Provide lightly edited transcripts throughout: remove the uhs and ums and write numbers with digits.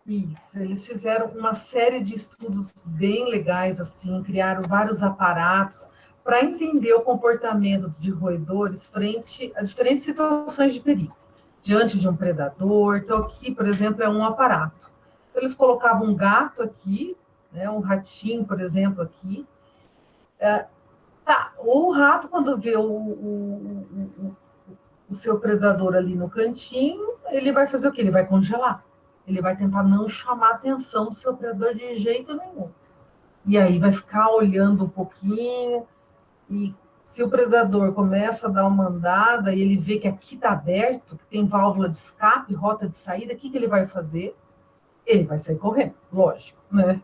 Isso, eles fizeram uma série de estudos bem legais, assim, criaram vários aparatos para entender o comportamento de roedores frente a diferentes situações de perigo, diante de um predador. Então, aqui, por exemplo, é um aparato. Então, eles colocavam um gato aqui, né, um ratinho, por exemplo, aqui. O rato, quando vê o seu predador ali no cantinho, ele vai fazer o quê? Ele vai congelar. Ele vai tentar não chamar a atenção do seu predador de jeito nenhum. E aí vai ficar olhando um pouquinho, e se o predador começa a dar uma andada e ele vê que aqui está aberto, que tem válvula de escape, rota de saída, o que ele vai fazer? Ele vai sair correndo, lógico, né?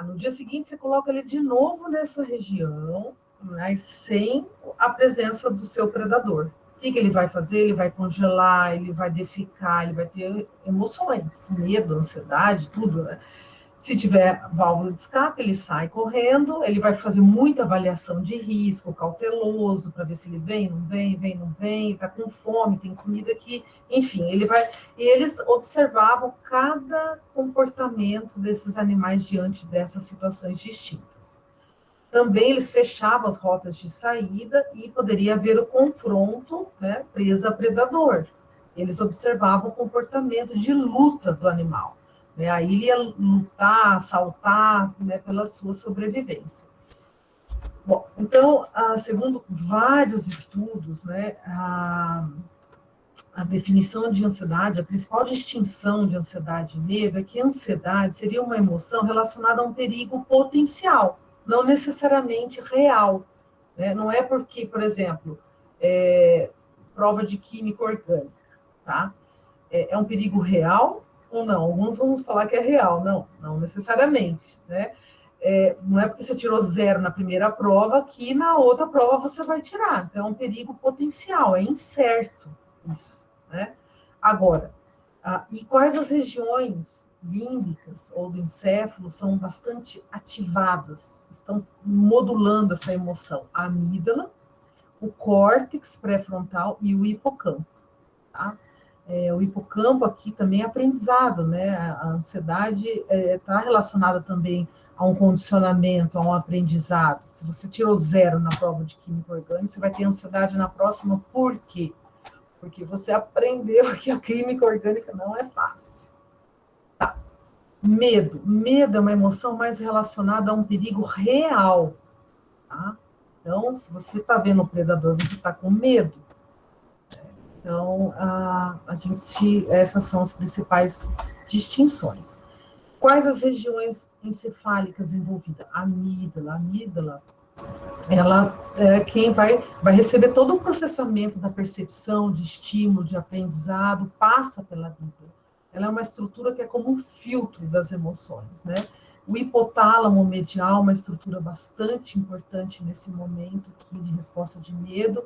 No dia seguinte você coloca ele de novo nessa região, mas sem a presença do seu predador. O que ele vai fazer? Ele vai congelar, ele vai defecar, ele vai ter emoções, medo, ansiedade, tudo, né? Se tiver válvula de escape, ele sai correndo, ele vai fazer muita avaliação de risco, cauteloso, para ver se ele vem, não vem, está com fome, tem comida aqui, enfim, ele vai. E eles observavam cada comportamento desses animais diante dessas situações distintas. Também eles fechavam as rotas de saída e poderia haver o confronto, né, presa-predador. Eles observavam o comportamento de luta do animal. Aí ele ia lutar, saltar, né, pela sua sobrevivência. Bom, então, segundo vários estudos, né, a definição de ansiedade, a principal distinção de ansiedade e medo é que a ansiedade seria uma emoção relacionada a um perigo potencial, não necessariamente real. Né? Não é porque, por exemplo, prova de química orgânica, tá? É um perigo real ou não? Alguns vão falar que é real, não necessariamente, né? Não é porque você tirou 0 na primeira prova que na outra prova você vai tirar. Então, é um perigo potencial, é incerto isso, né? Agora, e quais as regiões límbicas ou do encéfalo são bastante ativadas, estão modulando essa emoção? A amígdala, o córtex pré-frontal e o hipocampo, tá? O hipocampo aqui também é aprendizado, né? A ansiedade está relacionada também a um condicionamento, a um aprendizado. Se você tirou 0 na prova de química orgânica, você vai ter ansiedade na próxima. Por quê? Porque você aprendeu que a química orgânica não é fácil. Tá. Medo. Medo é uma emoção mais relacionada a um perigo real. Tá? Então, se você está vendo o predador, você está com medo. Então, essas são as principais distinções. Quais as regiões encefálicas envolvidas? A amígdala, ela é quem vai receber todo o processamento da percepção, de estímulo, de aprendizado, passa pela amígdala. Ela é uma estrutura que é como um filtro das emoções, né? O hipotálamo medial, uma estrutura bastante importante nesse momento aqui de resposta de medo,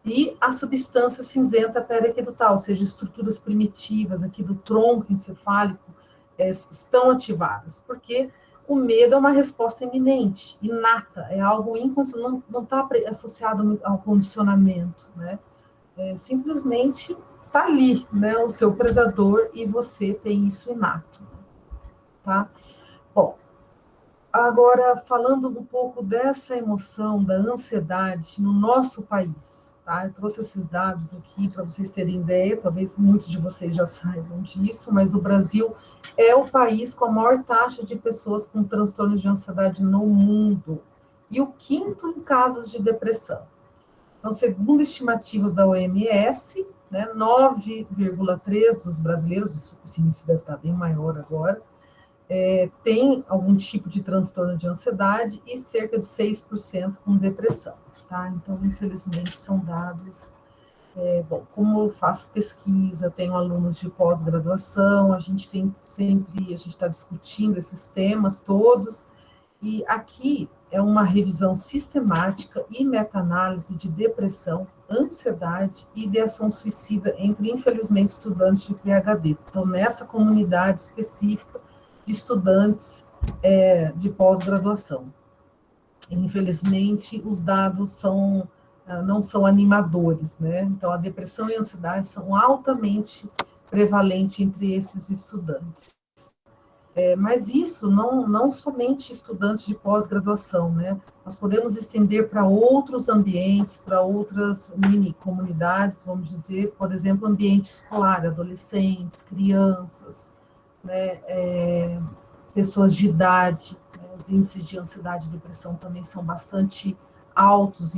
e a substância cinzenta periaquedutal, ou seja, estruturas primitivas aqui do tronco encefálico estão ativadas, porque o medo é uma resposta iminente, inata, é algo inconsciente, não está associado ao condicionamento, né? Simplesmente está ali, né, o seu predador, e você tem isso inato, tá? Bom, agora falando um pouco dessa emoção, da ansiedade no nosso país, tá? Eu trouxe esses dados aqui para vocês terem ideia, talvez muitos de vocês já saibam disso, mas o Brasil é o país com a maior taxa de pessoas com transtornos de ansiedade no mundo, e o 5º em casos de depressão. Então, segundo estimativas da OMS, né, 9,3% dos brasileiros, esse índice deve estar bem maior agora, tem algum tipo de transtorno de ansiedade, e cerca de 6% com depressão. Tá? Então, infelizmente, são dados. Como eu faço pesquisa, tenho alunos de pós-graduação, a gente está discutindo esses temas todos, e aqui é uma revisão sistemática e meta-análise de depressão, ansiedade e ideação suicida entre, infelizmente, estudantes de PhD. Então, nessa comunidade específica de estudantes de pós-graduação. Infelizmente, os dados não são animadores, né? Então, a depressão e a ansiedade são altamente prevalente entre esses estudantes. Mas isso não somente estudantes de pós-graduação, né? Nós podemos estender para outros ambientes, para outras mini-comunidades, vamos dizer, por exemplo, ambiente escolar, adolescentes, crianças, né? Pessoas de idade, né? Os índices de ansiedade e depressão também são bastante altos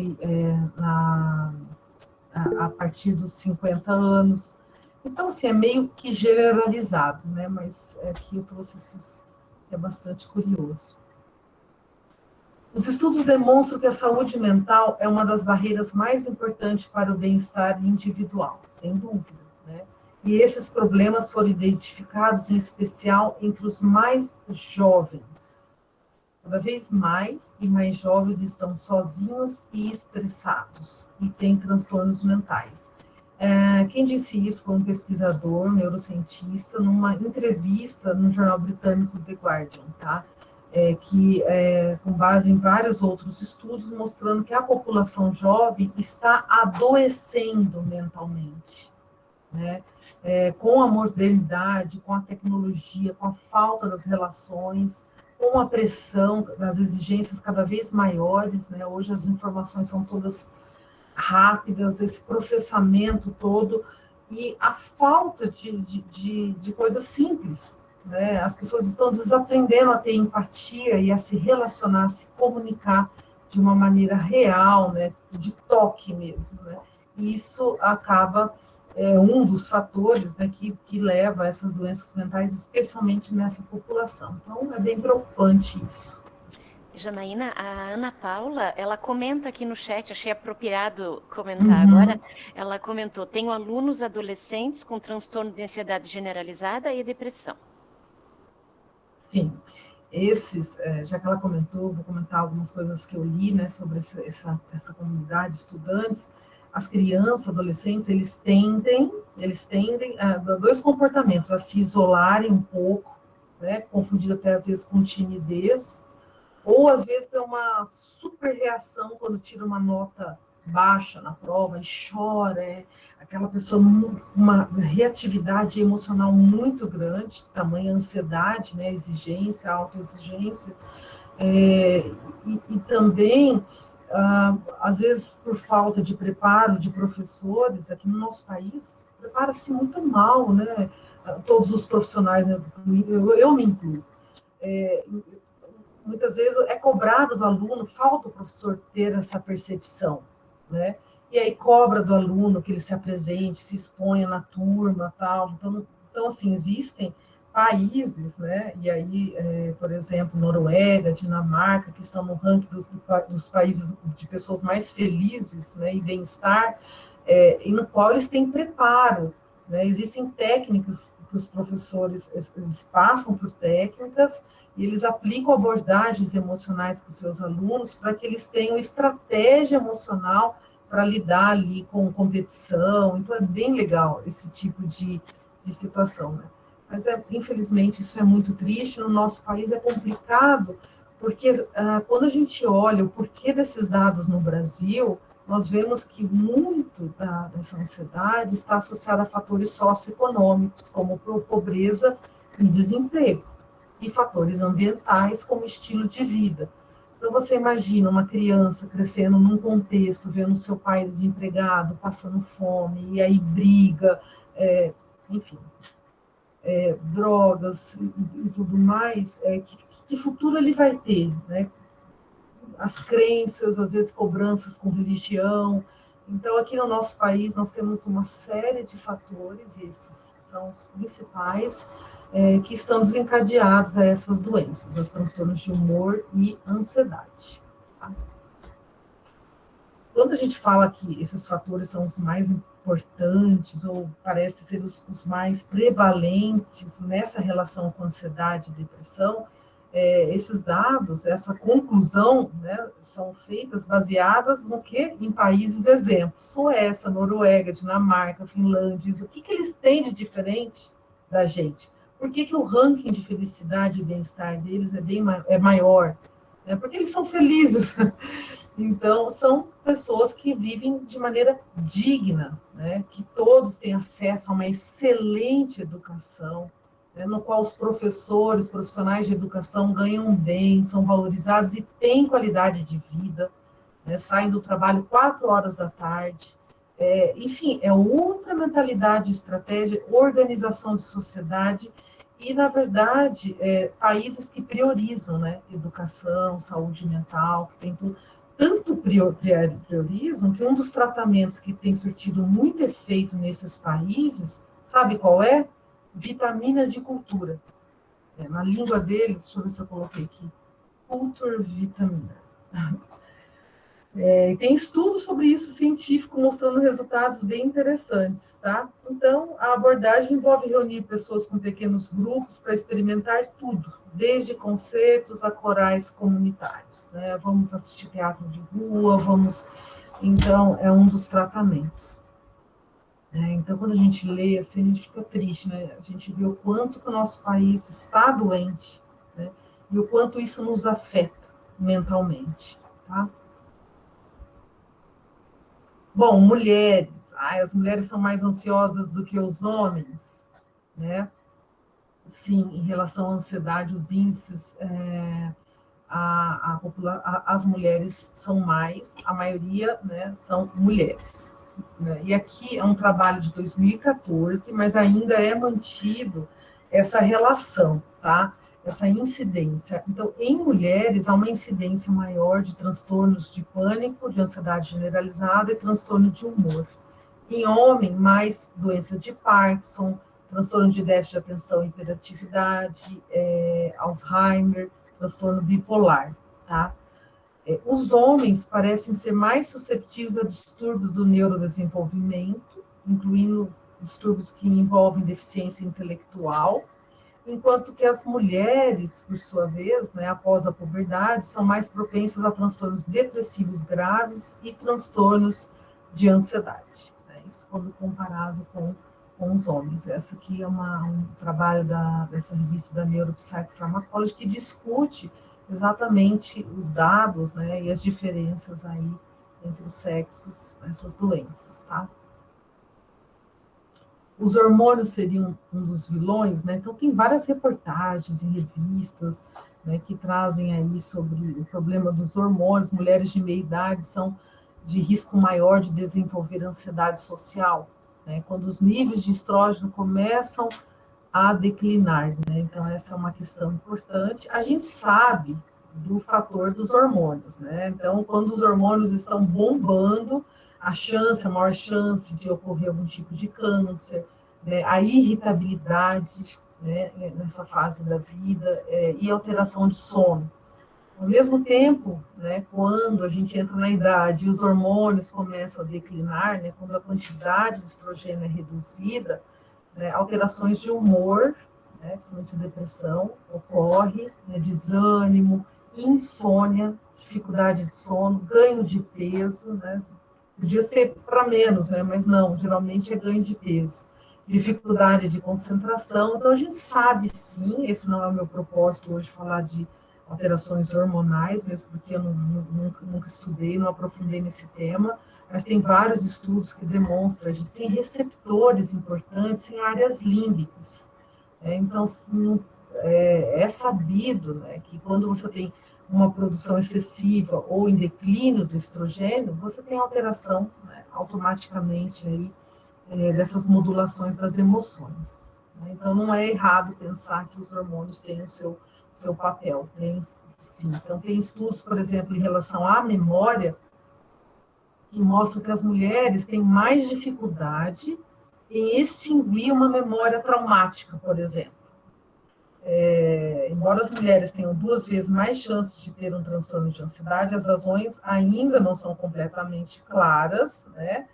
a partir dos 50 anos. Então, assim, é meio que generalizado, né? Mas aqui eu trouxe esses, é bastante curioso. Os estudos demonstram que a saúde mental é uma das barreiras mais importantes para o bem-estar individual, sem dúvida, né? E esses problemas foram identificados, em especial, entre os mais jovens. Cada vez mais e mais jovens estão sozinhos e estressados e têm transtornos mentais. Quem disse isso foi um pesquisador, neurocientista, numa entrevista no jornal britânico The Guardian, tá? Com base em vários outros estudos, mostrando que a população jovem está adoecendo mentalmente, né? Com a modernidade, com a tecnologia, com a falta das relações, com a pressão das exigências cada vez maiores, né? Hoje as informações são todas rápidas, esse processamento todo, e a falta de coisas simples, né? As pessoas estão desaprendendo a ter empatia e a se relacionar, a se comunicar de uma maneira real, né? De toque mesmo, né? E isso acaba um dos fatores, né, que leva a essas doenças mentais, especialmente nessa população. Então, é bem preocupante isso. Janaína, a Ana Paula, ela comenta aqui no chat, achei apropriado comentar agora, ela comentou, tenho alunos adolescentes com transtorno de ansiedade generalizada e depressão. Sim, esses, já que ela comentou, vou comentar algumas coisas que eu li, né, sobre essa comunidade de estudantes. As crianças, adolescentes, eles tendem a dois comportamentos, a se isolarem um pouco, né, confundido até às vezes com timidez, ou às vezes tem uma super reação quando tira uma nota baixa na prova e chora, aquela pessoa uma reatividade emocional muito grande, tamanha ansiedade, né, exigência, autoexigência, e também, às vezes, por falta de preparo de professores, aqui no nosso país, prepara-se muito mal, né, todos os profissionais, né, eu me incluo. Muitas vezes é cobrado do aluno, falta o professor ter essa percepção, né? E aí cobra do aluno que ele se apresente, se exponha na turma, tal. Então assim, existem países, né? E aí, por exemplo, Noruega, Dinamarca, que estão no ranking dos países de pessoas mais felizes, né? E bem-estar, e no qual eles têm preparo, né? Existem técnicas que os professores, eles passam por técnicas e eles aplicam abordagens emocionais com os seus alunos para que eles tenham estratégia emocional para lidar ali com competição. Então, é bem legal esse tipo de situação, né? Mas, infelizmente, isso é muito triste. No nosso país é complicado, porque quando a gente olha o porquê desses dados no Brasil, nós vemos que muito dessa ansiedade está associada a fatores socioeconômicos, como pobreza e desemprego, e fatores ambientais, como estilo de vida. Então, você imagina uma criança crescendo num contexto, vendo seu pai desempregado, passando fome, e aí briga, enfim, drogas e tudo mais, que futuro ele vai ter, né? As crenças, às vezes cobranças com religião. Então, aqui no nosso país, nós temos uma série de fatores, e esses são os principais, que estão desencadeados a essas doenças, os transtornos de humor e ansiedade. Tá? Quando a gente fala que esses fatores são os mais importantes, ou parece ser os mais prevalentes nessa relação com ansiedade e depressão, esses dados, essa conclusão, né, são feitas baseadas no quê? Em países exemplos, Suécia, Noruega, Dinamarca, Finlândia, o que eles têm de diferente da gente? Por que o ranking de felicidade e bem-estar deles é maior? Porque eles são felizes. Então, são pessoas que vivem de maneira digna, né? Que todos têm acesso a uma excelente educação, né? No qual os professores, profissionais de educação ganham bem, são valorizados e têm qualidade de vida, né? Saem do trabalho 4 horas da tarde. Enfim, é outra mentalidade, estratégia, organização de sociedade e, na verdade, países que priorizam, né? Educação, saúde mental, que tem tudo. Tanto priorizam que um dos tratamentos que tem surtido muito efeito nesses países, sabe qual é? Vitamina de cultura. Na língua deles, deixa eu ver se eu coloquei aqui, culture vitamina. Tem estudos sobre isso científico mostrando resultados bem interessantes, tá? Então, a abordagem envolve reunir pessoas com pequenos grupos para experimentar tudo, desde concertos a corais comunitários, né? Vamos assistir teatro de rua, Então, é um dos tratamentos. Então, quando a gente lê, assim, a gente fica triste, né? A gente vê o quanto que o nosso país está doente, né? E o quanto isso nos afeta mentalmente, tá? Bom, mulheres. As mulheres são mais ansiosas do que os homens, né? Sim, em relação à ansiedade, os índices, as mulheres são mais, a maioria, né, são mulheres. Né? E aqui é um trabalho de 2014, mas ainda é mantido essa relação, tá? Essa incidência. Então, em mulheres, há uma incidência maior de transtornos de pânico, de ansiedade generalizada e transtorno de humor. Em homem, mais doença de Parkinson, transtorno de déficit de atenção e hiperatividade, Alzheimer, transtorno bipolar, tá? Os homens parecem ser mais suscetíveis a distúrbios do neurodesenvolvimento, incluindo distúrbios que envolvem deficiência intelectual, enquanto que as mulheres, por sua vez, né, após a puberdade, são mais propensas a transtornos depressivos graves e transtornos de ansiedade. Né? Isso quando comparado com os homens. Essa aqui é um trabalho dessa revista da Neuropsychopharmacology que discute exatamente os dados, né, e as diferenças aí entre os sexos nessas doenças, tá? Os hormônios seriam um dos vilões, né? Então tem várias reportagens em revistas, né, que trazem aí sobre o problema dos hormônios. Mulheres de meia idade são de risco maior de desenvolver ansiedade social, né? Quando os níveis de estrógeno começam a declinar, né? Então essa é uma questão importante. A gente sabe do fator dos hormônios, né? Então quando os hormônios estão bombando, a maior chance de ocorrer algum tipo de câncer, né? A irritabilidade, né, nessa fase da vida, e alteração de sono. Ao mesmo tempo, né, quando a gente entra na idade e os hormônios começam a declinar, né, quando a quantidade de estrogênio é reduzida, né, alterações de humor, né, principalmente a depressão, ocorre, né, desânimo, insônia, dificuldade de sono, ganho de peso, né, podia ser para menos, né, mas não, geralmente é ganho de peso, dificuldade de concentração. Então, a gente sabe sim, esse não é o meu propósito hoje, falar de alterações hormonais, mesmo porque eu nunca estudei, não aprofundei nesse tema, mas tem vários estudos que demonstram, a gente tem receptores importantes em áreas límbicas. Então, é sabido, né, que quando você tem uma produção excessiva ou em declínio do estrogênio, você tem alteração, né, automaticamente aí, dessas modulações das emoções. Né? Então, não é errado pensar que os hormônios têm o seu papel, tem sim. Então, tem estudos, por exemplo, em relação à memória, que mostram que as mulheres têm mais dificuldade em extinguir uma memória traumática, por exemplo. Embora as mulheres tenham 2 vezes mais chances de ter um transtorno de ansiedade, as razões ainda não são completamente claras, né?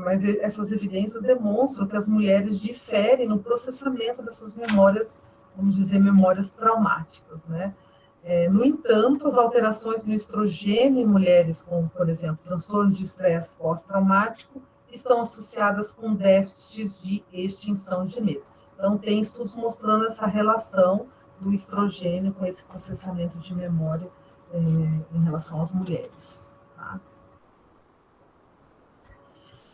Mas essas evidências demonstram que as mulheres diferem no processamento dessas memórias, vamos dizer, memórias traumáticas, né? No entanto, as alterações no estrogênio em mulheres com, por exemplo, transtorno de estresse pós-traumático estão associadas com déficits de extinção de medo. Então, tem estudos mostrando essa relação do estrogênio com esse processamento de memória em relação às mulheres. Tá?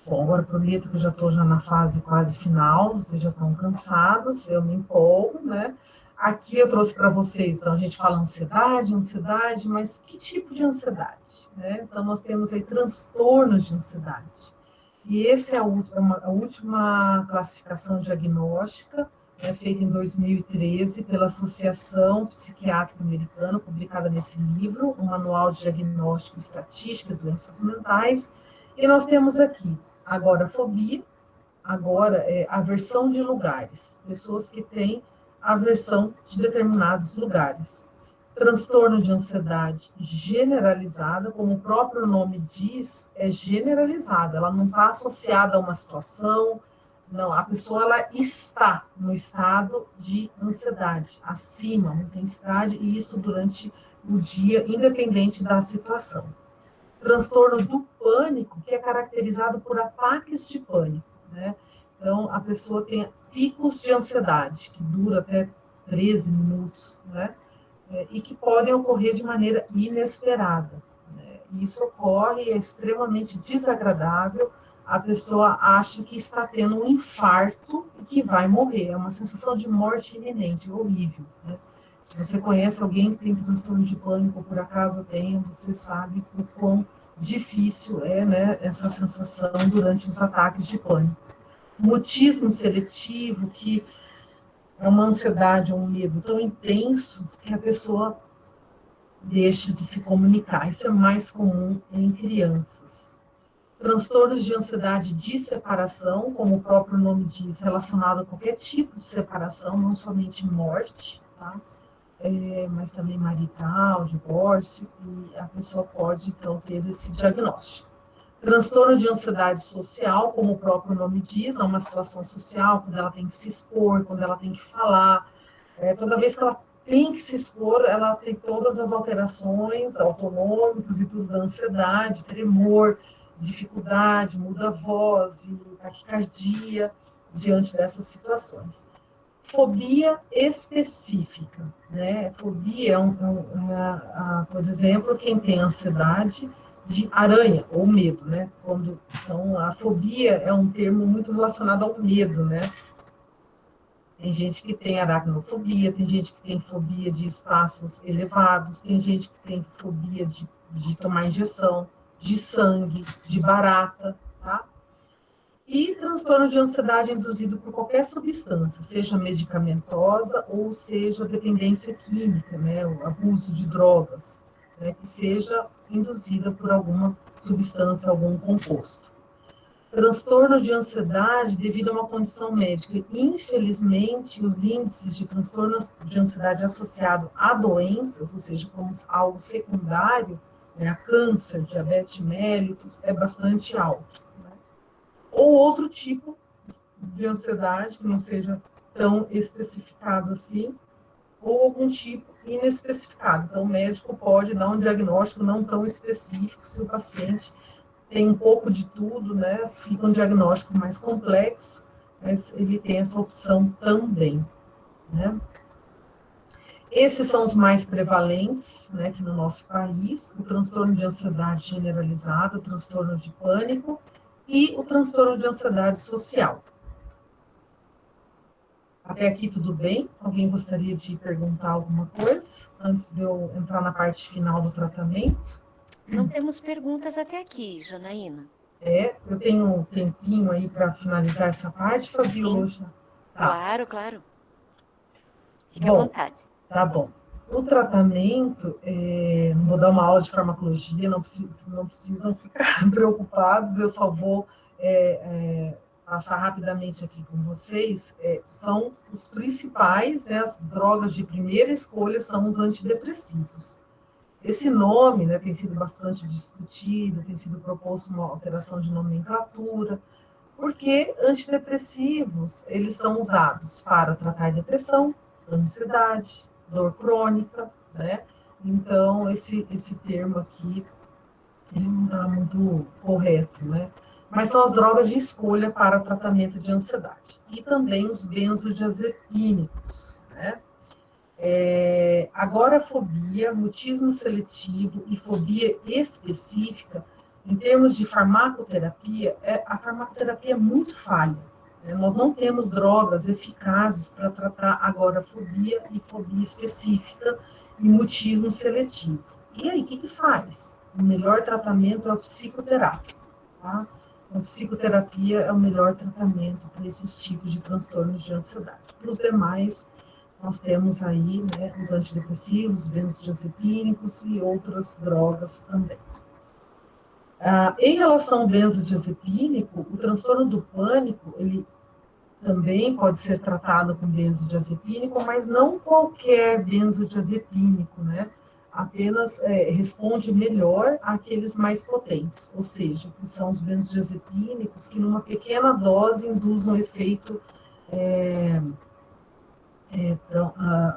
Bom, agora prometo que eu já estou na fase quase final, vocês já estão cansados, eu me empolgo, né? Aqui eu trouxe para vocês, então a gente fala ansiedade, mas que tipo de ansiedade? Né? Então nós temos aí transtornos de ansiedade. E essa é a última classificação diagnóstica, feita em 2013 pela Associação Psiquiátrica Americana, publicada nesse livro, um manual de diagnóstico e estatística de doenças mentais. E nós temos aqui agorafobia, agora é aversão de lugares, pessoas que têm aversão de determinados lugares. Transtorno de ansiedade generalizada, como o próprio nome diz, é generalizada, ela não está associada a uma situação, não, a pessoa ela está no estado de ansiedade, acima, uma intensidade, e isso durante o dia, independente da situação. Transtorno do pânico, que é caracterizado por ataques de pânico, né? Então, a pessoa tem picos de ansiedade, que dura até 13 minutos, né? E que podem ocorrer de maneira inesperada, né? Isso ocorre, é extremamente desagradável, a pessoa acha que está tendo um infarto e que vai morrer, é uma sensação de morte iminente, horrível, né? Se você conhece alguém que tem transtorno de pânico, por acaso tem, você sabe o quão difícil é, né, essa sensação durante os ataques de pânico. Mutismo seletivo, que é uma ansiedade, um medo tão intenso que a pessoa deixa de se comunicar. Isso é mais comum em crianças. Transtornos de ansiedade de separação, como o próprio nome diz, relacionado a qualquer tipo de separação, não somente morte, tá? Mas também marital, divórcio, e a pessoa pode, então, ter esse diagnóstico. Transtorno de ansiedade social, como o próprio nome diz, é uma situação social, quando ela tem que se expor, quando ela tem que falar. Toda vez que ela tem que se expor, ela tem todas as alterações autonômicas e tudo da ansiedade, tremor, dificuldade, muda a voz e taquicardia diante dessas situações. Fobia específica, né? Fobia por exemplo, quem tem ansiedade de aranha ou medo, né? Então, a fobia é um termo muito relacionado ao medo, né? Tem gente que tem aracnofobia, tem gente que tem fobia de espaços elevados, tem gente que tem fobia de tomar injeção, de sangue, de barata, tá? E transtorno de ansiedade induzido por qualquer substância, seja medicamentosa ou seja dependência química, né, o abuso de drogas, né, que seja induzida por alguma substância, algum composto. Transtorno de ansiedade devido a uma condição médica. Infelizmente, os índices de transtornos de ansiedade associado a doenças, ou seja, como algo secundário, né, a câncer, diabetes mellitus, é bastante alto. Ou outro tipo de ansiedade, que não seja tão especificado assim, ou algum tipo inespecificado. Então, o médico pode dar um diagnóstico não tão específico, se o paciente tem um pouco de tudo, né? Fica um diagnóstico mais complexo, mas ele tem essa opção também, né? Esses são os mais prevalentes, né, aqui no nosso país: o transtorno de ansiedade generalizada, o transtorno de pânico e o transtorno de ansiedade social. Até aqui tudo bem? Alguém gostaria de perguntar alguma coisa antes de eu entrar na parte final do tratamento? Não temos perguntas até aqui, Janaína. Eu tenho um tempinho aí para finalizar essa parte, Fabiola? Sim, Tá. claro. Fique à Bom, vontade. tá bom. O tratamento, não vou dar uma aula de farmacologia, não precisam ficar preocupados, eu só vou passar rapidamente aqui com vocês. São os principais, né, as drogas de primeira escolha são os antidepressivos. Esse nome, né, tem sido bastante discutido, tem sido proposto uma alteração de nomenclatura, porque antidepressivos, eles são usados para tratar depressão, ansiedade, dor crônica, né? Então, esse termo aqui, ele não está muito correto, né? Mas são as drogas de escolha para o tratamento de ansiedade. E também os benzodiazepínicos, né? Agorafobia, mutismo seletivo e fobia específica Em termos de farmacoterapia, a farmacoterapia é muito falha. Nós não temos drogas eficazes para tratar agorafobia e fobia específica e mutismo seletivo. E aí, o que faz? O melhor tratamento é o psicoterápico. Tá? A psicoterapia é o melhor tratamento para esses tipos de transtornos de ansiedade. Os demais, nós temos aí, né, os antidepressivos, os benzodiazepínicos e outras drogas também. Em relação ao benzodiazepínico, o transtorno do pânico, ele também pode ser tratado com benzodiazepínico, mas não qualquer benzodiazepínico, né? Apenas responde melhor àqueles mais potentes, ou seja, que são os benzodiazepínicos que numa pequena dose induzem um efeito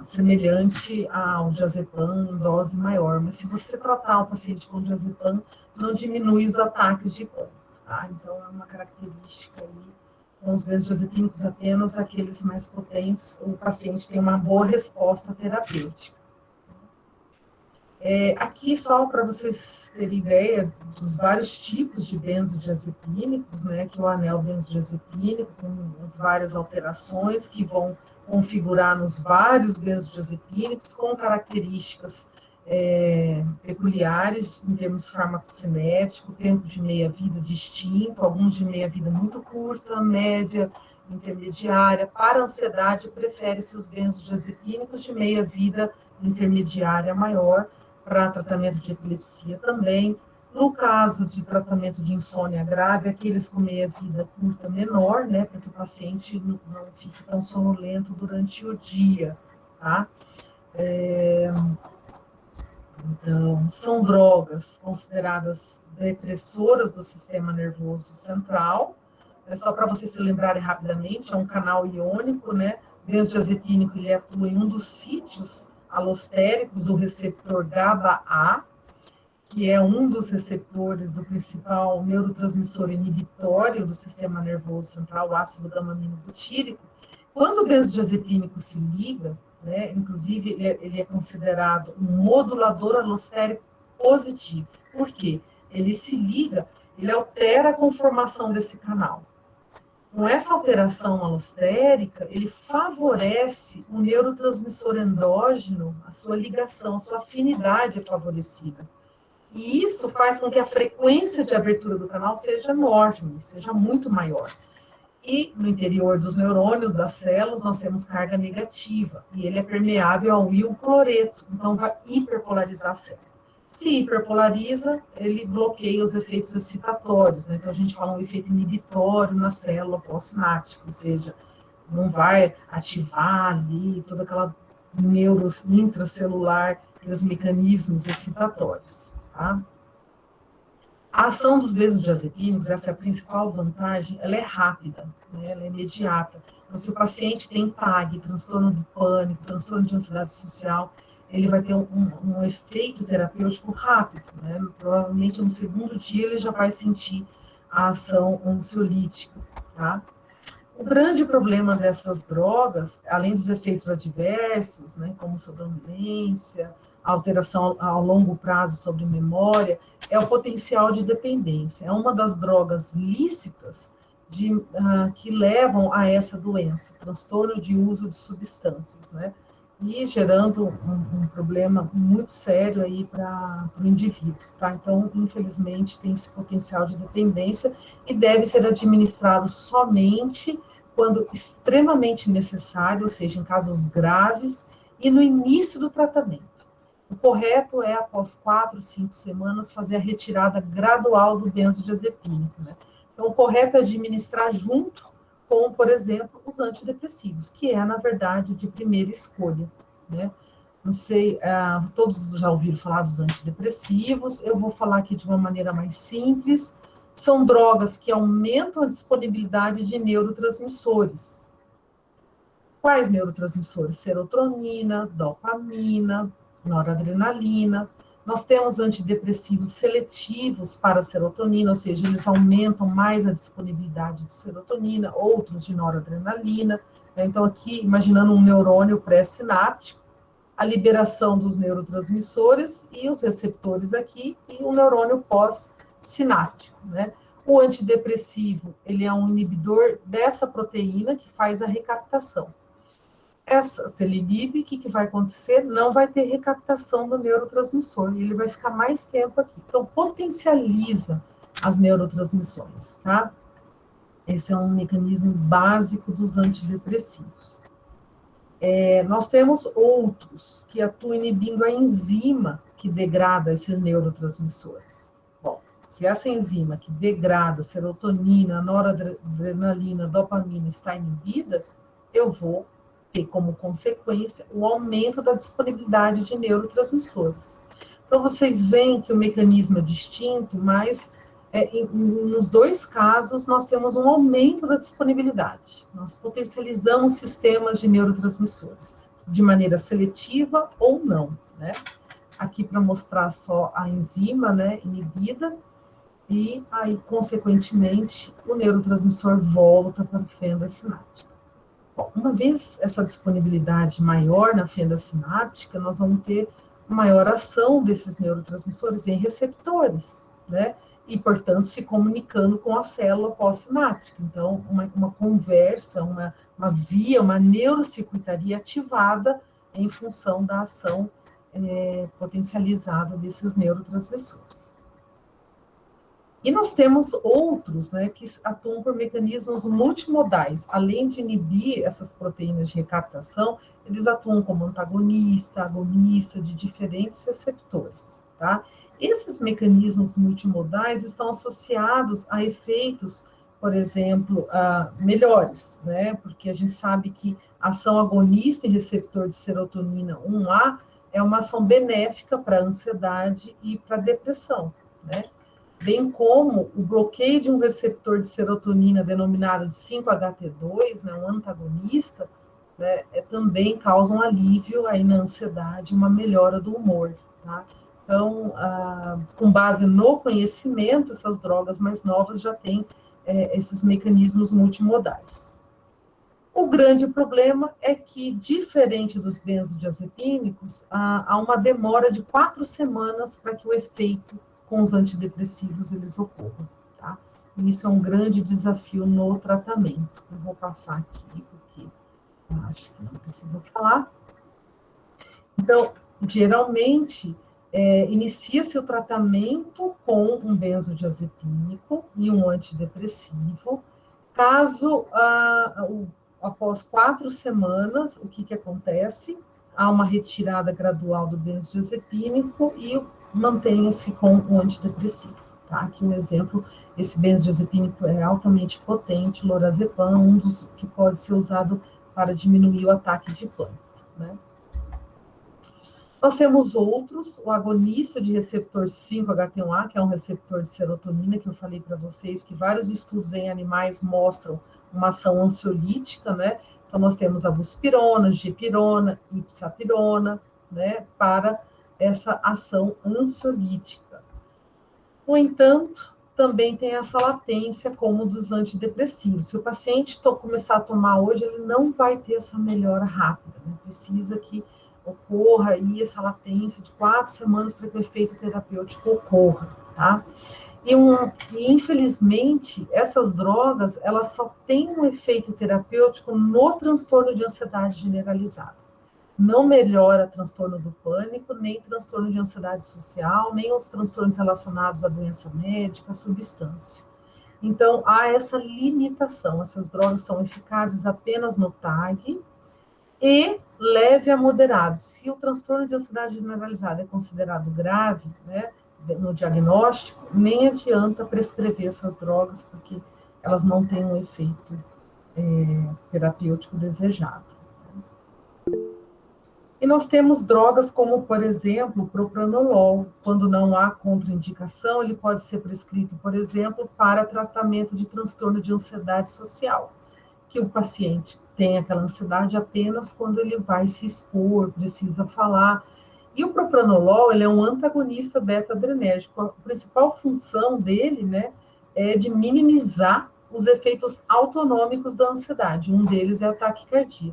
semelhante ao diazepam em dose maior. Mas se você tratar o paciente com diazepam, não diminui os ataques de pânico. Tá? Então, é uma característica aí, com os benzodiazepínicos apenas aqueles mais potentes, o paciente tem uma boa resposta terapêutica. Aqui, só para vocês terem ideia dos vários tipos de benzodiazepínicos, né, que o anel benzodiazepínico, com as várias alterações que vão configurar nos vários benzodiazepínicos, com características peculiares em termos farmacocinéticos, tempo de meia-vida distinto, alguns de meia-vida muito curta, média, intermediária. Para a ansiedade, prefere-se os benzodiazepínicos de meia-vida intermediária maior, para tratamento de epilepsia também. No caso de tratamento de insônia grave, aqueles com meia-vida curta menor, né, para que o paciente não fique tão sonolento durante o dia, tá? Então, são drogas consideradas depressoras do sistema nervoso central. Só para vocês se lembrarem rapidamente, é um canal iônico, né? O benzodiazepínico, ele atua em um dos sítios alostéricos do receptor GABA-A, que é um dos receptores do principal neurotransmissor inibitório do sistema nervoso central, o ácido gama-aminobutírico. Quando o benzodiazepínico se liga, né, inclusive ele é considerado um modulador alostérico positivo. Por quê? Ele se liga, ele altera a conformação desse canal. Com essa alteração alostérica, ele favorece o neurotransmissor endógeno, a sua ligação, a sua afinidade é favorecida. E isso faz com que a frequência de abertura do canal seja enorme, seja muito maior. E no interior dos neurônios, das células, nós temos carga negativa, e ele é permeável ao íon cloreto, então vai hiperpolarizar a célula. Se hiperpolariza, ele bloqueia os efeitos excitatórios, né? Então a gente fala um efeito inibitório na célula pós-sináptica, ou seja, não vai ativar ali toda aquela neuro intracelular, aqueles mecanismos excitatórios, tá? A ação dos benzodiazepínicos, essa é a principal vantagem, ela é rápida, né? Ela é imediata. Então, se o paciente tem TAG, transtorno do pânico, transtorno de ansiedade social, ele vai ter um efeito terapêutico rápido, né? Provavelmente no segundo dia ele já vai sentir a ação ansiolítica, tá? O grande problema dessas drogas, além dos efeitos adversos, né, como sonolência, alteração ao longo prazo sobre memória, é o potencial de dependência. É uma das drogas lícitas que levam a essa doença, transtorno de uso de substâncias, né? E gerando um problema muito sério aí para o indivíduo, tá? Então, infelizmente, tem esse potencial de dependência e deve ser administrado somente quando extremamente necessário, ou seja, em casos graves e no início do tratamento. O correto é, após 4, 5 semanas, fazer a retirada gradual do benzodiazepínico, né? Então, o correto é administrar junto com, por exemplo, os antidepressivos, que é, na verdade, de primeira escolha, né? Não sei, todos já ouviram falar dos antidepressivos, eu vou falar aqui de uma maneira mais simples. São drogas que aumentam a disponibilidade de neurotransmissores. Quais neurotransmissores? Serotonina, dopamina, noradrenalina. Nós temos antidepressivos seletivos para a serotonina, ou seja, eles aumentam mais a disponibilidade de serotonina, outros de noradrenalina. Então, aqui, imaginando um neurônio pré-sináptico, a liberação dos neurotransmissores e os receptores aqui, e o neurônio pós-sináptico. sináptico, né? O antidepressivo, ele é um inibidor dessa proteína que faz a recaptação. Se ele inibe, o que vai acontecer? Não vai ter recaptação do neurotransmissor, ele vai ficar mais tempo aqui. Então, potencializa as neurotransmissões, tá? Esse é um mecanismo básico dos antidepressivos. Nós temos outros que atuam inibindo a enzima que degrada esses neurotransmissores. Bom, se essa enzima que degrada serotonina, noradrenalina, dopamina está inibida, eu vou ter como consequência o aumento da disponibilidade de neurotransmissores. Então, vocês veem que o mecanismo é distinto, mas nos dois casos nós temos um aumento da disponibilidade. Nós potencializamos sistemas de neurotransmissores, de maneira seletiva ou não, né? Aqui para mostrar só a enzima, né, inibida, e aí, consequentemente, o neurotransmissor volta para a fenda sináptica. Bom, uma vez essa disponibilidade maior na fenda sináptica, nós vamos ter maior ação desses neurotransmissores em receptores, né? E, portanto, se comunicando com a célula pós-sináptica. Então, uma conversa, uma via, uma neurocircuitaria ativada em função da ação potencializada desses neurotransmissores. E nós temos outros, né, que atuam por mecanismos multimodais. Além de inibir essas proteínas de recaptação, eles atuam como antagonista, agonista de diferentes receptores, tá? Esses mecanismos multimodais estão associados a efeitos, por exemplo, melhores, né? Porque a gente sabe que a ação agonista em receptor de serotonina 1A é uma ação benéfica para a ansiedade e para a depressão, né? Bem como o bloqueio de um receptor de serotonina denominado de 5-HT2, né, um antagonista, né, também causa um alívio aí na ansiedade, uma melhora do humor, tá? Então, com base no conhecimento, essas drogas mais novas já têm esses mecanismos multimodais. O grande problema é que, diferente dos benzodiazepínicos, há uma demora de 4 semanas para que o efeito com os antidepressivos eles ocorram, tá? E isso é um grande desafio no tratamento. Eu vou passar aqui, porque eu acho que não precisa falar. Então, geralmente, inicia-se o tratamento com um benzodiazepínico e um antidepressivo. Caso, após 4 semanas, o que acontece? Há uma retirada gradual do benzodiazepínico e mantenha-se com o antidepressivo, tá? Aqui um exemplo, esse benzodiazepínico é altamente potente, lorazepam, um dos que pode ser usado para diminuir o ataque de pânico, né? Nós temos outros, o agonista de receptor 5-HT1A, que é um receptor de serotonina, que eu falei para vocês, que vários estudos em animais mostram uma ação ansiolítica, né? Então, nós temos a buspirona, gepirona, ipsapirona, né? Para essa ação ansiolítica. No entanto, também tem essa latência como dos antidepressivos. Se o paciente começar a tomar hoje, ele não vai ter essa melhora rápida, né? Precisa que ocorra aí essa latência de 4 semanas para que o efeito terapêutico ocorra, tá? E infelizmente, essas drogas, elas só têm um efeito terapêutico no transtorno de ansiedade generalizada. Não melhora transtorno do pânico, nem transtorno de ansiedade social, nem os transtornos relacionados à doença médica, à substância. Então, há essa limitação. Essas drogas são eficazes apenas no TAG e leve a moderado. Se o transtorno de ansiedade generalizada é considerado grave, né, no diagnóstico, nem adianta prescrever essas drogas, porque elas não têm um efeito terapêutico desejado. E nós temos drogas como, por exemplo, o propranolol. Quando não há contraindicação, ele pode ser prescrito, por exemplo, para tratamento de transtorno de ansiedade social, que o paciente tem aquela ansiedade apenas quando ele vai se expor, precisa falar. E o propranolol, ele é um antagonista beta-adrenérgico. A principal função dele, né, é de minimizar os efeitos autonômicos da ansiedade. Um deles é a taquicardia.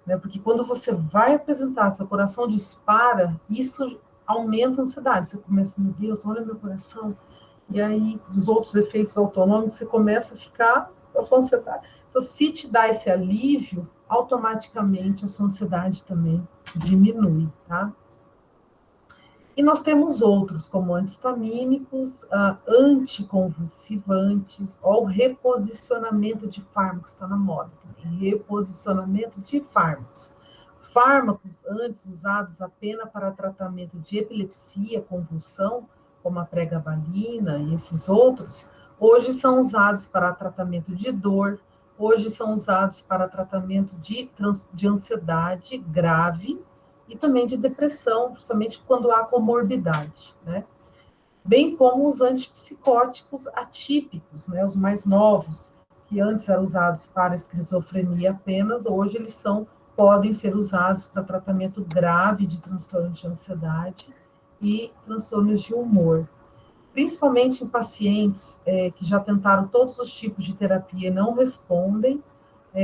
Né, porque quando você vai apresentar, seu coração dispara, isso aumenta a ansiedade. Você começa, meu Deus, olha meu coração. e aí os outros efeitos autonômicos, você começa a ficar com a sua ansiedade. Então, se te dá esse alívio, automaticamente a sua ansiedade também diminui, tá? E nós temos outros, como antihistamínicos, anticonvulsivantes, ou reposicionamento de fármacos, está na moda também, reposicionamento de fármacos. Fármacos antes usados apenas para tratamento de epilepsia, convulsão, como a pregabalina e esses outros, hoje são usados para tratamento de dor, hoje são usados para tratamento de ansiedade grave, e também de depressão, principalmente quando há comorbidade, né? Bem como os antipsicóticos atípicos, né? Os mais novos, que antes eram usados para esquizofrenia apenas, hoje eles podem ser usados para tratamento grave de transtorno de ansiedade e transtornos de humor. Principalmente em pacientes que já tentaram todos os tipos de terapia e não respondem,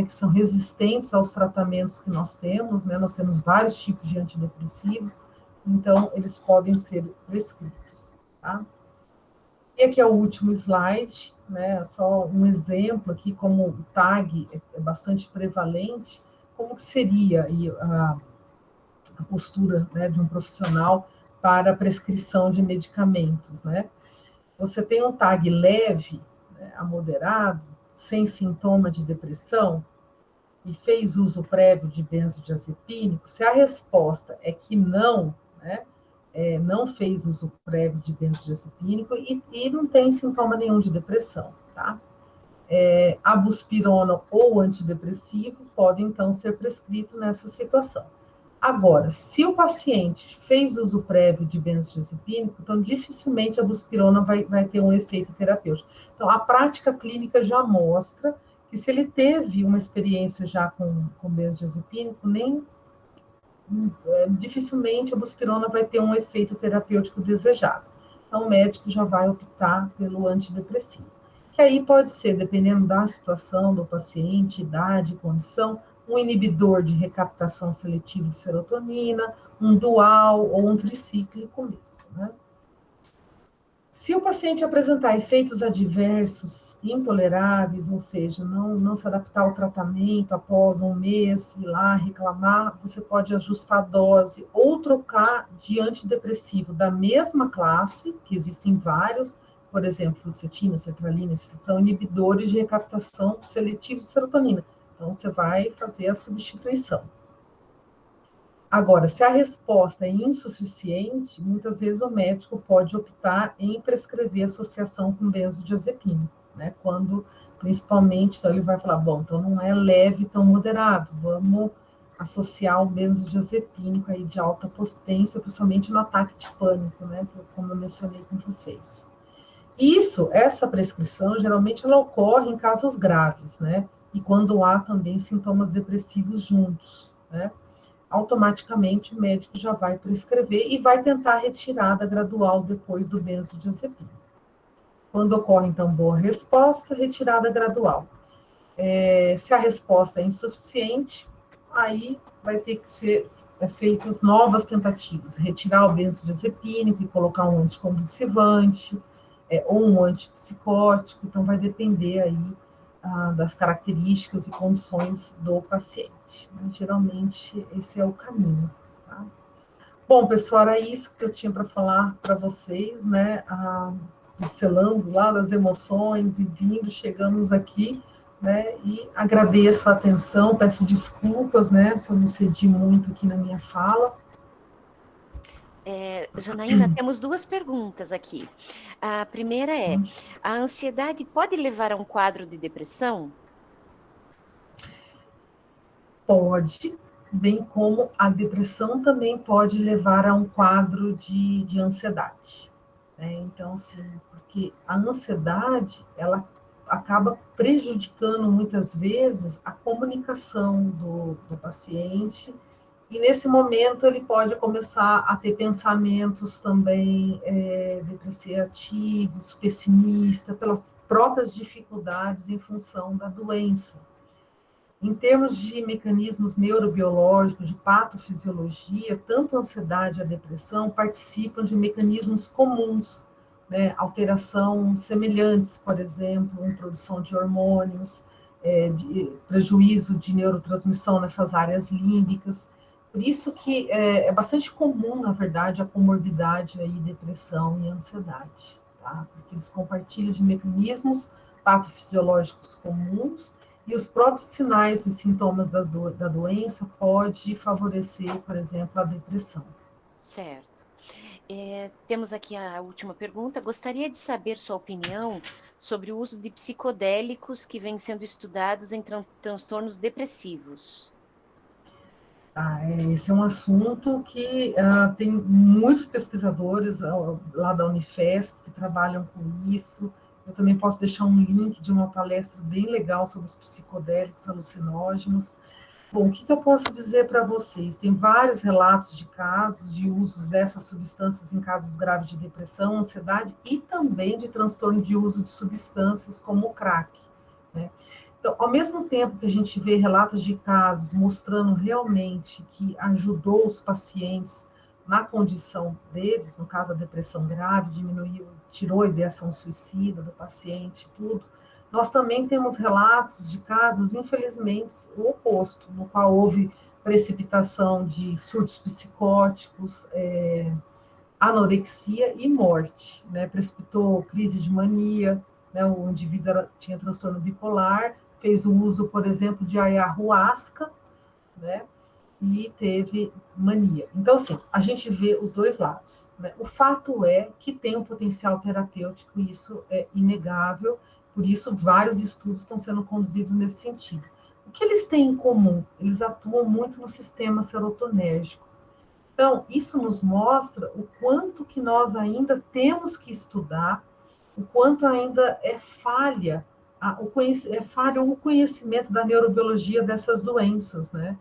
que são resistentes aos tratamentos que nós temos, né? Nós temos vários tipos de antidepressivos, então eles podem ser prescritos, tá? E aqui é o último slide, né? Só um exemplo aqui, como o TAG é bastante prevalente, como que seria aí a postura, né, de um profissional para a prescrição de medicamentos, né? Você tem um TAG leve, né, a moderado, sem sintoma de depressão, e fez uso prévio de benzodiazepínico, se a resposta é que não, né, não fez uso prévio de benzodiazepínico e não tem sintoma nenhum de depressão, tá? A buspirona ou antidepressivo pode, então, ser prescrito nessa situação. Agora, se o paciente fez uso prévio de benzodiazepínico, então dificilmente a buspirona vai ter um efeito terapêutico. Então, a prática clínica já mostra que se ele teve uma experiência já com benzodiazepínico, dificilmente a buspirona vai ter um efeito terapêutico desejado. Então, o médico já vai optar pelo antidepressivo. Que aí pode ser, dependendo da situação do paciente, idade, condição, um inibidor de recaptação seletiva de serotonina, um dual ou um tricíclico mesmo, né? Se o paciente apresentar efeitos adversos intoleráveis, ou seja, não se adaptar ao tratamento após um mês, ir lá reclamar, você pode ajustar a dose ou trocar de antidepressivo da mesma classe, que existem vários, por exemplo, fluoxetina, sertralina, são inibidores de recaptação seletiva de serotonina. Então, você vai fazer a substituição. Agora, se a resposta é insuficiente, muitas vezes o médico pode optar em prescrever associação com benzodiazepínico, né? Quando, principalmente, então ele vai falar, bom, então não é leve, tão moderado, vamos associar o benzodiazepínico aí de alta potência, principalmente no ataque de pânico, né? Como eu mencionei com vocês. Essa prescrição, geralmente, ela ocorre em casos graves, né? E quando há também sintomas depressivos juntos, né? Automaticamente o médico já vai prescrever e vai tentar a retirada gradual depois do benzodiazepínico. Quando ocorre, então, boa resposta, retirada gradual. Se a resposta é insuficiente, aí vai ter que ser feitas novas tentativas, retirar o benzodiazepínico e colocar um anticonvulsivante, ou um antipsicótico, então vai depender aí das características e condições do paciente. Mas, geralmente, esse é o caminho. Tá? Bom, pessoal, era isso que eu tinha para falar para vocês, né? Pincelando lá das emoções e chegamos aqui, né? E agradeço a atenção, peço desculpas, né? Se eu me cedi muito aqui na minha fala. Janaína, temos duas perguntas aqui. A primeira é, a ansiedade pode levar a um quadro de depressão? Pode, bem como a depressão também pode levar a um quadro de ansiedade. Né? Então, assim, porque a ansiedade, ela acaba prejudicando muitas vezes a comunicação do paciente, e nesse momento ele pode começar a ter pensamentos também depreciativos, pessimistas, pelas próprias dificuldades em função da doença. Em termos de mecanismos neurobiológicos, de patofisiologia, tanto a ansiedade e a depressão participam de mecanismos comuns, né, alteração semelhantes, por exemplo, em produção de hormônios, de prejuízo de neurotransmissão nessas áreas límbicas. Por isso que é bastante comum, na verdade, a comorbidade aí, depressão e ansiedade, tá? Porque eles compartilham de mecanismos patofisiológicos comuns e os próprios sinais e sintomas da doença pode favorecer, por exemplo, a depressão. Certo. Temos aqui a última pergunta. Gostaria de saber sua opinião sobre o uso de psicodélicos que vêm sendo estudados em transtornos depressivos. Esse é um assunto que tem muitos pesquisadores lá da Unifesp que trabalham com isso. Eu também posso deixar um link de uma palestra bem legal sobre os psicodélicos alucinógenos. Bom, o que eu posso dizer para vocês? Tem vários relatos de casos de usos dessas substâncias em casos graves de depressão, ansiedade e também de transtorno de uso de substâncias como o crack, né? Então, ao mesmo tempo que a gente vê relatos de casos mostrando realmente que ajudou os pacientes na condição deles, no caso a depressão grave, diminuiu, tirou a ideação suicida do paciente, tudo, nós também temos relatos de casos, infelizmente, o oposto, no qual houve precipitação de surtos psicóticos, anorexia e morte, né? Precipitou crise de mania, né? O indivíduo tinha transtorno bipolar, fez o uso, por exemplo, de ayahuasca, né? E teve mania. Então, assim, a gente vê os dois lados, né? O fato é que tem um potencial terapêutico, e isso é inegável, por isso vários estudos estão sendo conduzidos nesse sentido. O que eles têm em comum? Eles atuam muito no sistema serotonérgico. Então, isso nos mostra o quanto que nós ainda temos que estudar, o quanto ainda é falha o conhecimento da neurobiologia dessas doenças, né?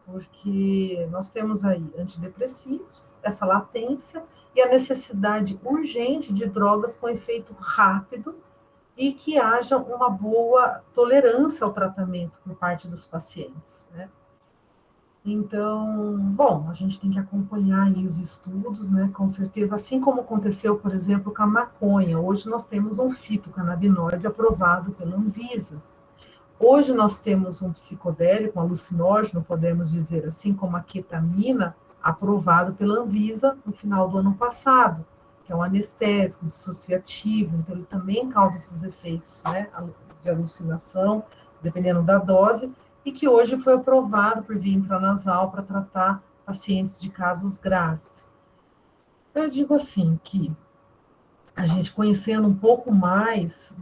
Porque nós temos aí antidepressivos, essa latência e a necessidade urgente de drogas com efeito rápido e que haja uma boa tolerância ao tratamento por parte dos pacientes, né? Então, bom, a gente tem que acompanhar aí os estudos, né? Com certeza, assim como aconteceu, por exemplo, com a maconha. Hoje nós temos um fitocannabinoide aprovado pela Anvisa. Hoje nós temos um psicodélico, um alucinógeno, podemos dizer assim, como a ketamina, aprovado pela Anvisa no final do ano passado, que é um anestésico dissociativo, então ele também causa esses efeitos, né, de alucinação, dependendo da dose, e que hoje foi aprovado por via intranasal para tratar pacientes de casos graves. Eu digo assim, que a gente conhecendo um pouco mais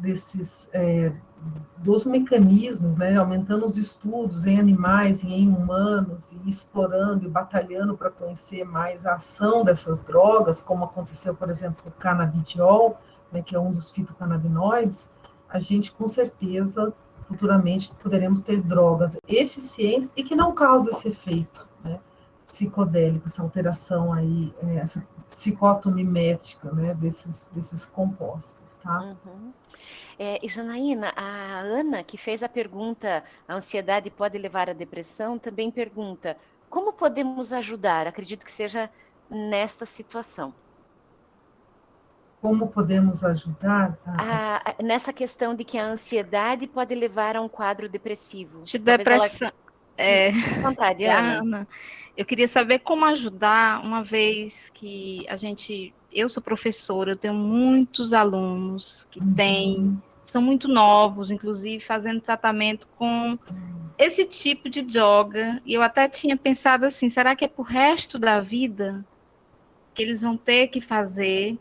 dos mecanismos, né, aumentando os estudos em animais e em humanos, e explorando e batalhando para conhecer mais a ação dessas drogas, como aconteceu, por exemplo, com o canabidiol, né, que é um dos fitocannabinoides, a gente com certeza futuramente poderemos ter drogas eficientes e que não causam esse efeito, né, psicodélico, essa alteração aí, essa psicotomimética, né, desses compostos, tá? Uhum. E Janaína, a Ana, que fez a pergunta, a ansiedade pode levar à depressão, também pergunta, como podemos ajudar? Acredito que seja nesta situação. Como podemos ajudar? Nessa questão de que a ansiedade pode levar a um quadro depressivo. De Talvez ela... depressão. É, À vontade, Ana. Ana, eu queria saber como ajudar, uma vez que eu sou professora, eu tenho muitos alunos que são muito novos, inclusive fazendo tratamento com esse tipo de droga, e eu até tinha pensado assim, será que é pro resto da vida que eles vão ter que fazer?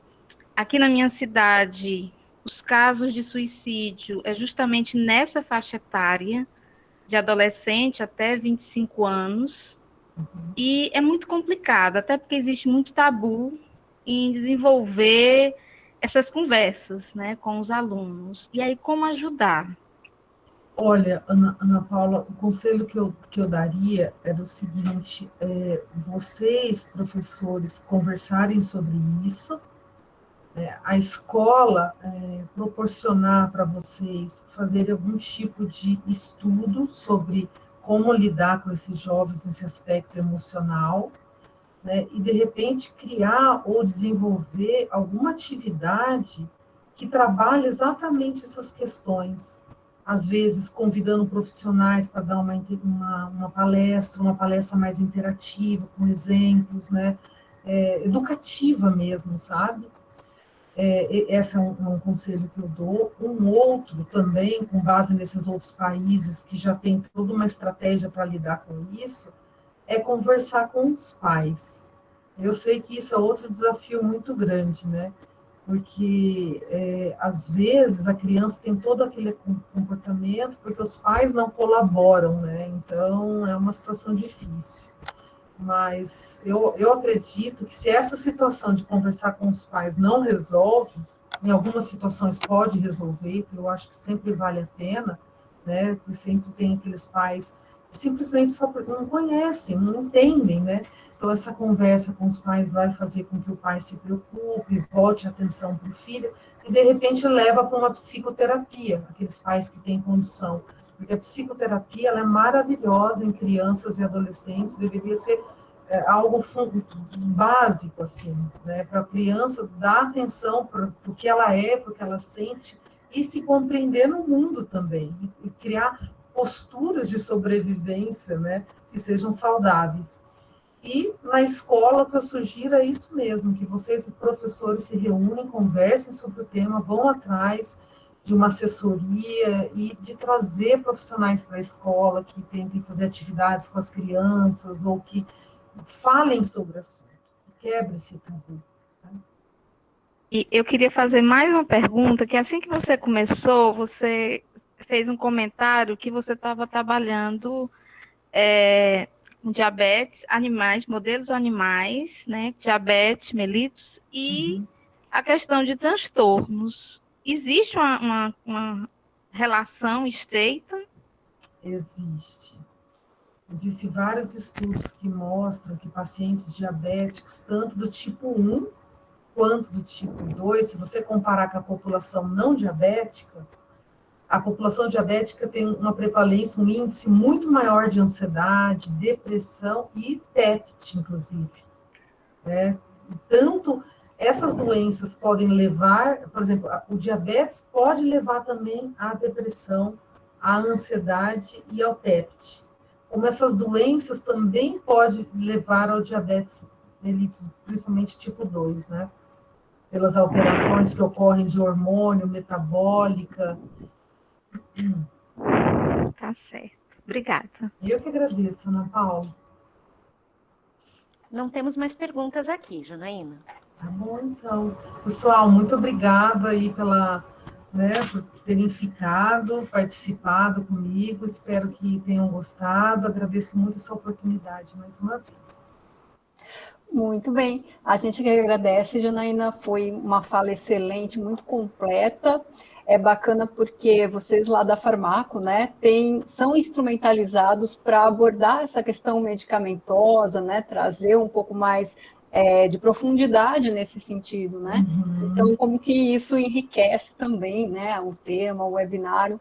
Aqui na minha cidade, os casos de suicídio é justamente nessa faixa etária, de adolescente até 25 anos, e é muito complicado, até porque existe muito tabu em desenvolver essas conversas, né, com os alunos. E aí, como ajudar? Olha, Ana Paula, o conselho que eu daria era o seguinte, vocês, professores, conversarem sobre isso, a escola proporcionar para vocês fazer algum tipo de estudo sobre como lidar com esses jovens nesse aspecto emocional, né, e de repente criar ou desenvolver alguma atividade que trabalhe exatamente essas questões, às vezes convidando profissionais para dar uma palestra mais interativa, com exemplos, né, educativa mesmo, sabe? Esse é um conselho que eu dou. Um outro também, com base nesses outros países que já tem toda uma estratégia para lidar com isso, é conversar com os pais. Eu sei que isso é outro desafio muito grande, né? Porque, às vezes, a criança tem todo aquele comportamento porque os pais não colaboram, né? Então, é uma situação difícil. Mas eu acredito que se essa situação de conversar com os pais não resolve, em algumas situações pode resolver, que eu acho que sempre vale a pena, né? Porque sempre tem aqueles pais que simplesmente só não conhecem, não entendem, né? Então, essa conversa com os pais vai fazer com que o pai se preocupe, volte a atenção para o filho, e de repente leva para uma psicoterapia, aqueles pais que têm condição. Porque a psicoterapia ela é maravilhosa em crianças e adolescentes, deveria ser algo básico, assim, né, para a criança dar atenção para o que ela é, para o que ela sente, e se compreender no mundo também, e criar posturas de sobrevivência, né, que sejam saudáveis. E na escola, o que eu sugiro é isso mesmo, que vocês, professores, se reúnem, conversem sobre o tema, vão atrás de uma assessoria e de trazer profissionais para a escola que tentem fazer atividades com as crianças ou que falem sobre o assunto, quebre esse tabu. Tá? E eu queria fazer mais uma pergunta, que assim que você começou, você fez um comentário que você estava trabalhando com diabetes, animais, modelos animais, né, diabetes, mellitus, e a questão de transtornos. Existe uma relação estreita? Existe. Existem vários estudos que mostram que pacientes diabéticos, tanto do tipo 1 quanto do tipo 2, se você comparar com a população não diabética, a população diabética tem uma prevalência, um índice muito maior de ansiedade, depressão e TEPT, inclusive. Né? Tanto essas doenças podem levar, por exemplo, o diabetes pode levar também à depressão, à ansiedade e ao TEPT. Como essas doenças também podem levar ao diabetes mellitus, principalmente tipo 2, né? Pelas alterações que ocorrem de hormônio, metabólica. Tá certo. Obrigada. Eu que agradeço, Ana Paula. Não temos mais perguntas aqui, Janaína. Tá bom, então. Pessoal, muito obrigada aí por terem ficado, participado comigo. Espero que tenham gostado. Agradeço muito essa oportunidade mais uma vez. Muito bem. A gente que agradece, Janaína. Foi uma fala excelente, muito completa. É bacana porque vocês lá da Farmaco, né, são instrumentalizados para abordar essa questão medicamentosa, né, trazer um pouco mais de profundidade nesse sentido, né? Então, como que isso enriquece também, né, o tema, o webinário,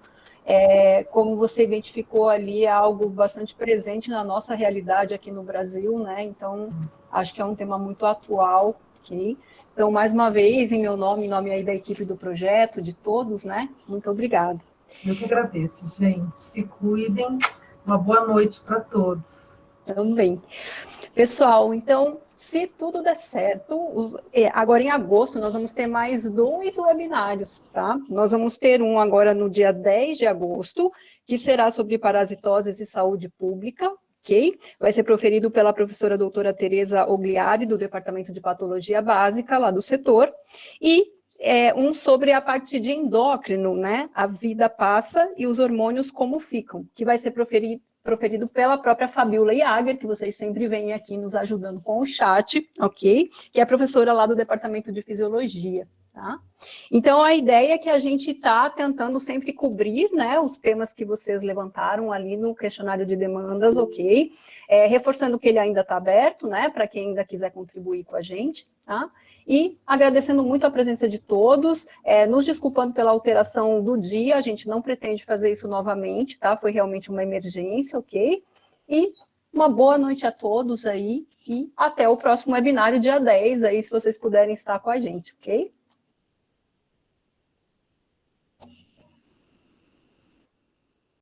como você identificou ali, é algo bastante presente na nossa realidade aqui no Brasil, né? Então, acho que é um tema muito atual. Okay? Então, mais uma vez, em meu nome, em nome aí da equipe do projeto, de todos, né? Muito obrigada. Eu que agradeço, gente. Se cuidem. Uma boa noite para todos. Também. Pessoal, então, se tudo der certo, agora em agosto nós vamos ter mais 2 webinários, tá? Nós vamos ter um agora no dia 10 de agosto, que será sobre parasitoses e saúde pública, ok? Vai ser proferido pela professora doutora Tereza Ogliari, do Departamento de Patologia Básica, lá do setor, e um sobre a parte de endócrino, né? A vida passa e os hormônios como ficam, que vai ser proferido pela própria Fabiola Iager, que vocês sempre vêm aqui nos ajudando com o chat, ok? Que é professora lá do Departamento de Fisiologia, tá? Então, a ideia é que a gente está tentando sempre cobrir, né, os temas que vocês levantaram ali no questionário de demandas, ok? Reforçando que ele ainda está aberto, né, para quem ainda quiser contribuir com a gente, tá? E agradecendo muito a presença de todos, nos desculpando pela alteração do dia, a gente não pretende fazer isso novamente, tá? Foi realmente uma emergência, ok? E uma boa noite a todos aí e até o próximo webinário, dia 10, aí, se vocês puderem estar com a gente, ok?